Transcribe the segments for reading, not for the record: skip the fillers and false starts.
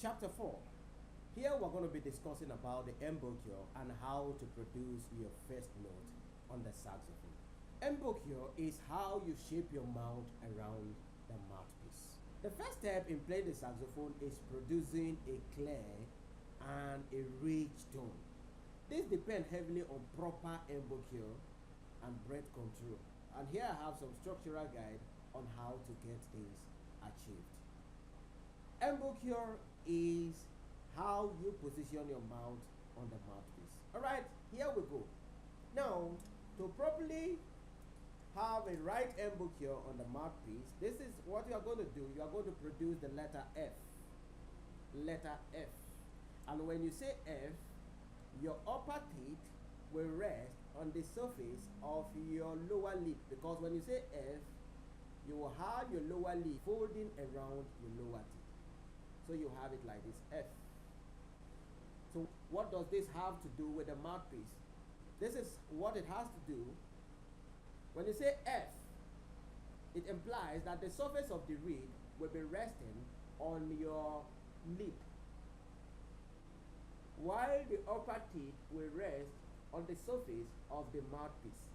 Chapter 4. Here we're going to be discussing about the embouchure and how to produce your first note on the saxophone. Embouchure is how you shape your mouth around the mouthpiece. The first step in playing the saxophone is producing a clear and a rich tone. This depends heavily on proper embouchure and breath control. And here I have some structural guide on how to get this achieved. Embouchure is how you position your mouth on the mouthpiece. Alright, here we go. Now, to properly have a right embouchure on the mouthpiece, this is what you are going to do. You are going to produce the letter F. Letter F. And when you say F, your upper teeth will rest on the surface of your lower lip, because when you say F, you will have your lower lip folding around your lower teeth. So you have it like this, F. So what does this have to do with the mouthpiece? This is what it has to do. When you say F, it implies that the surface of the reed will be resting on your lip, while the upper teeth will rest on the surface of the mouthpiece.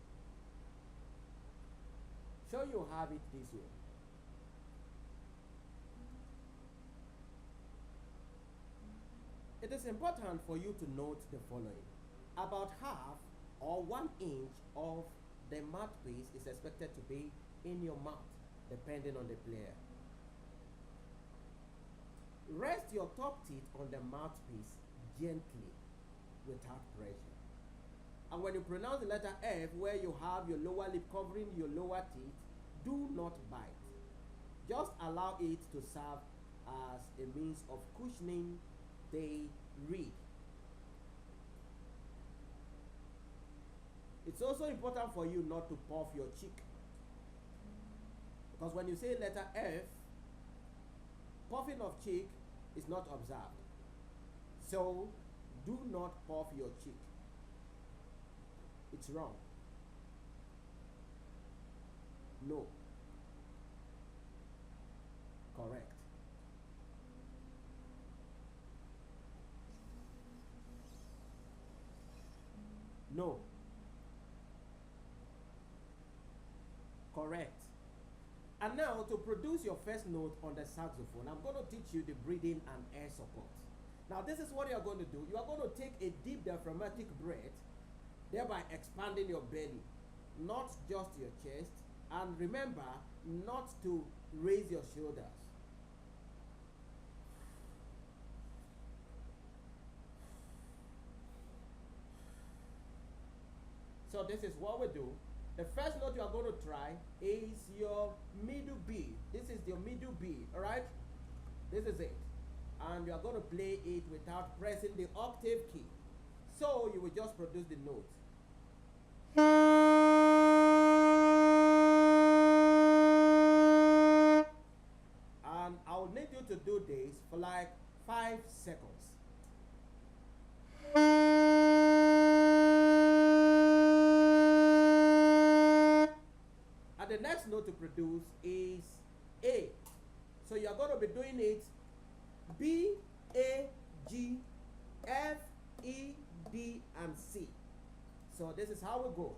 So you have it this way. It is important for you to note the following. About half or 1 inch of the mouthpiece is expected to be in your mouth, depending on the player. Rest your top teeth on the mouthpiece gently, without pressure. And when you pronounce the letter F, where you have your lower lip covering your lower teeth, do not bite. Just allow it to serve as a means of cushioning the reed. It's also important for you not to puff your cheek, because when you say letter F, puffing of cheek is not observed. So do not puff your cheek. It's wrong. No. Correct. No. Correct. And now, to produce your first note on the saxophone, I'm going to teach you the breathing and air support. Now, this is what you are going to do. You are going to take a deep diaphragmatic breath, thereby expanding your belly, not just your chest. And remember not to raise your shoulders. So this is what we do. The first note you are going to try is your middle B. This is your middle B, alright? This is it. And you are going to play it without pressing the octave key. So you will just produce the note. And I will need you to do this for like 5 seconds. The next note to produce is A. So you are going to be doing it B, A, G, F, E, D, and C. So this is how we go.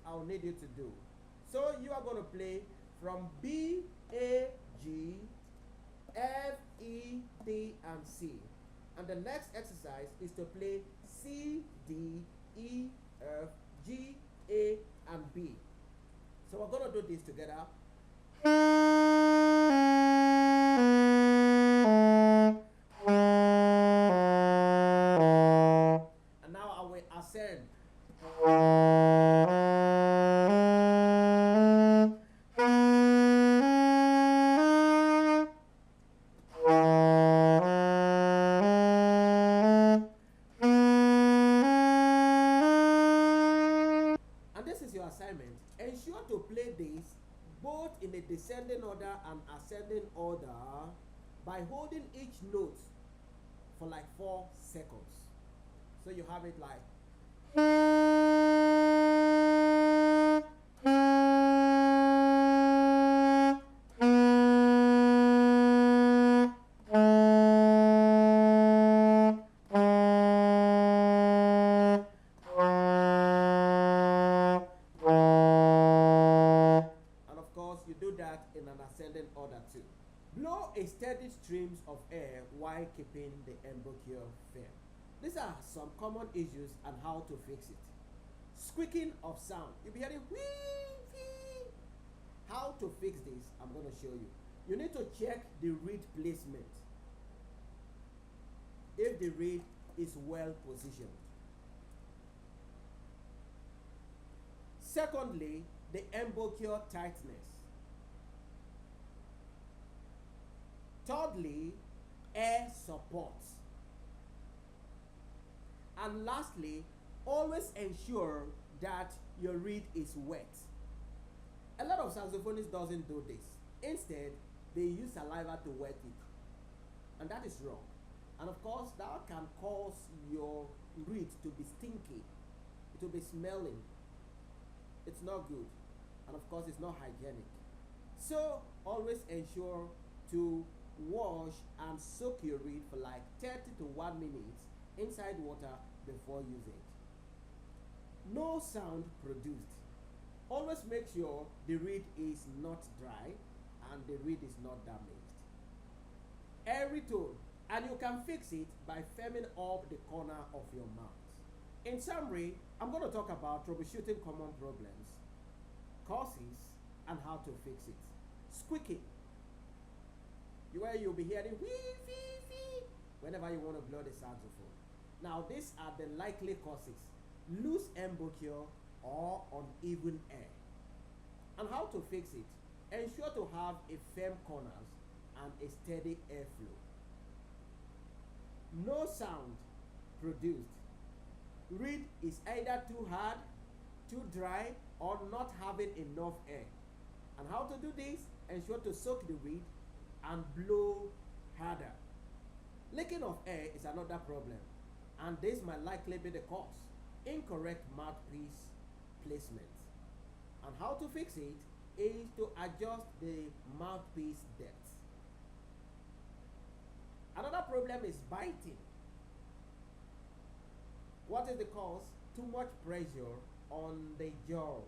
I'll need you to do. So you are going to play from B, A, G, F, E, D, and C. And the next exercise is to play C, D, E, F, G, A, and B. So we're going to do this together. And now I will ascend. your assignment. Ensure to play this both in a descending order and ascending order by holding each note for like 4 seconds. So you have it like. And of course, you do that in an ascending order too. Blow a steady streams of air while keeping the embouchure firm. These are some common issues and how to fix it. Squeaking of sound. You'll be hearing whee, whee. How to fix this, I'm going to show you. You need to check the reed placement. If the reed is well positioned. Secondly, the embouchure tightness. Thirdly, air support. And lastly, always ensure that your reed is wet. A lot of saxophonists doesn't do this. Instead, they use saliva to wet it. And that is wrong. And of course, that can cause your reed to be stinky. It will be smelling. It's not good. And of course, it's not hygienic. So, always ensure to wash and soak your reed for like 30 to 1 minute inside water before using it. No sound produced. Always make sure the reed is not dry and the reed is not damaged. Every tone, and you can fix it by firming up the corner of your mouth. In summary, I'm going to talk about troubleshooting common problems, causes, and how to fix it. Squeaking, where you'll be hearing wee, wee, wee whenever you want to blow the saxophone. Now, these are the likely causes: loose embouchure or uneven air. And how to fix it? Ensure to have a firm corners and a steady airflow. No sound produced. Reed is either too hard, too dry, or not having enough air. And how to do this? Ensure to soak the reed and blow harder. Leaking of air is another problem, and this might likely be the cause. Incorrect mouthpiece placement. And how to fix it is to adjust the mouthpiece depth. Another problem is biting. What is the cause? Too much pressure on the jaw